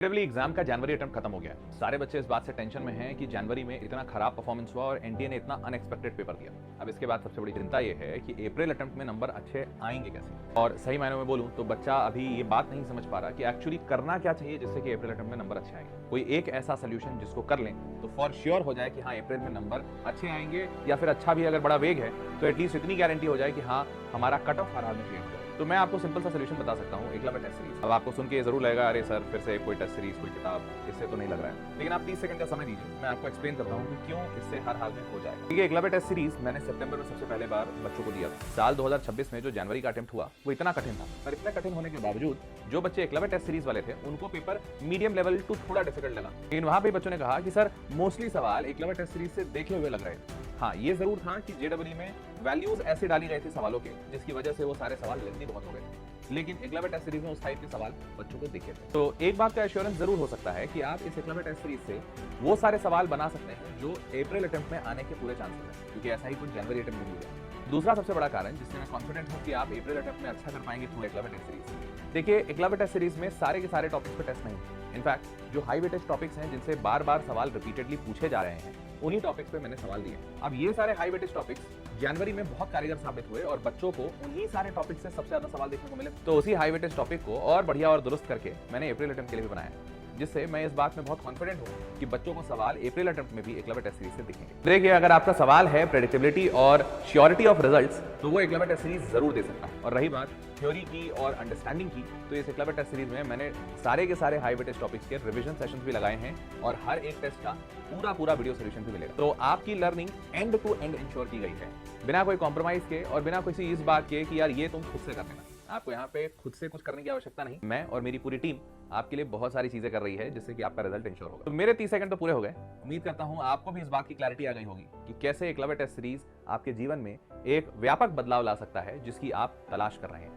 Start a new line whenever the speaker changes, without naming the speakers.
लेवली exam का जनवरी attempt खत्म हो गया है। सारे बच्चे इस बात से टेंशन में हैं कि जनवरी में इतना खराब परफॉर्मेंस हुआ और एनटीए ने इतना अनएक्सपेक्टेड पेपर दिया। अब इसके बाद सबसे बड़ी चिंता ये है कि अप्रैल अटेम्प्ट में नंबर अच्छे आएंगे कैसे। और सही मायनों में बोलूं तो बच्चा अभी ये बात नहीं समझ पा रहा कि एक्चुअली करना क्या चाहिए जिससे कि अप्रैल अटेम्प्ट में नंबर अच्छे आएंगे। कोई एक ऐसा सोल्यूशन जिसको कर लें तो फॉर श्योर हो जाए कि हाँ अप्रैल में नंबर अच्छे आएंगे, या फिर अच्छा भी अगर बड़ा वेग है तो एटलीस्ट इतनी गारंटी हो जाए कि हाँ हमारा कट ऑफ हर हाल में क्लियर हो जाए। तो मैं आपको सिंपल सा सोल्यूशन बता सकता हूँ, एकलव्य टेस्ट सीरीज। अब आपको सुन के जरूर लगेगा अरे सर फिर से कोई टेस्ट सीरीज, कोई किताब, इससे तो नहीं लग रहा है। लेकिन आप 30 सेकंड का समय दीजिए, मैं आपको एक्सप्लेन करता हूँ कि क्यों इससे हर हाल में हो जाएगा। देखिए, एकलव्य टेस्ट सीरीज मैंने सितंबर में सबसे पहले बार बच्चों को दिया था। साल 2026 में जो जनवरी का अटेम्प्ट हुआ वो इतना कठिन था, पर इतना कठिन होने के बावजूद जो बच्चे एकलव्य टेस्ट सीरीज वाले थे उनको पेपर मीडियम लेवल टू थोड़ा डिफिकल्ट लगा। लेकिन वहां पे बच्चों ने कहा कि सर मोस्टली सवाल एकलव्य टेस्ट सीरीज से देखे हुए लग रहे थे। हाँ, ये जरूर था कि जेडब्ल्यू में वैल्यूज ऐसे डाली गई थी सवालों के जिसकी वजह से वो सारे सवाल लेंथी बहुत हो गए, लेकिन एकलव्य टेस्ट सीरीज में उस टाइप के सवाल बच्चों को दिखे थे। तो एक बात का एश्योरेंस जरूर हो सकता है कि आप इस एकलव्य टेस्ट सीरीज से वो सारे सवाल बना सकते हैं जो अप्रैल अटेम्प्ट में आने के पूरे चांसेस हैं, क्योंकि ऐसा ही कुछ जनवरी अटेम्प्ट में हुआ। दूसरा सबसे बड़ा कारण जिससे मैं कॉन्फिडेंट हूँ कि आप अप्रैल अटेम्प्ट में अच्छा कर पाएंगे थ्रू एकलव्य टेस्ट सीरीज। देखिए, एकलव्य टेस्ट सीरीज में सारे के सारे टॉपिक्स पे टेस्ट नहीं, इनफैक्ट जो हाई वेटेज टॉपिक्स हैं जिनसे बार बार सवाल रिपीटेडली पूछे जा रहे हैं उन्हीं टॉपिक्स पे मैंने सवाल दिए। अब ये सारे हाई वेटेज टॉपिक्स जनवरी में बहुत कारगर साबित हुए और बच्चों को उन्हीं सारे टॉपिक से सबसे ज्यादा सवाल देखने को मिले। तो उसी हाई वेटेज टॉपिक को और बढ़िया और दुरुस्त करके मैंने अप्रैल अटेम्प्ट के लिए भी बनाया, जिससे मैं इस बात में बहुत कॉन्फिडेंट हूं कि बच्चों को सवाल अप्रैल अटेम्प्ट में भी एकलव्य टेस्ट सीरीज से दिखेंगे। देखिए, अगर आपका सवाल है प्रेडिक्टेबिलिटी और श्योरिटी ऑफ रिजल्ट्स तो वो एकलव्य टेस्ट सीरीज जरूर दे सकता है। और रही बात थ्योरी की और अंडरस्टैंडिंग की, तो इस एकलव्य टेस्ट सीरीज में मैंने सारे के सारे हाई वेटेज टॉपिक्स के रिवीजन सेशंस भी लगाए हैं और हर एक टेस्ट का पूरा वीडियो सोल्यूशन भी मिलेगा। तो आपकी learning end to end ensure की गई है, बिना कोई कॉम्प्रोमाइज के और बिना किसी इस बात के कि यार ये तुम खुद से कर लेना। आपको यहाँ पे खुद से कुछ करने की आवश्यकता नहीं, मैं और मेरी पूरी टीम आपके लिए बहुत सारी चीजें कर रही है जिससे कि आपका रिजल्ट इंश्योर होगा। तो मेरे 30 सेकंड तो पूरे हो गए। उम्मीद करता हूँ आपको भी इस बात की क्लैरिटी आ गई होगी कि कैसे एकलव्य टेस्ट सीरीज आपके जीवन में एक व्यापक बदलाव ला सकता है जिसकी आप तलाश कर रहे हैं।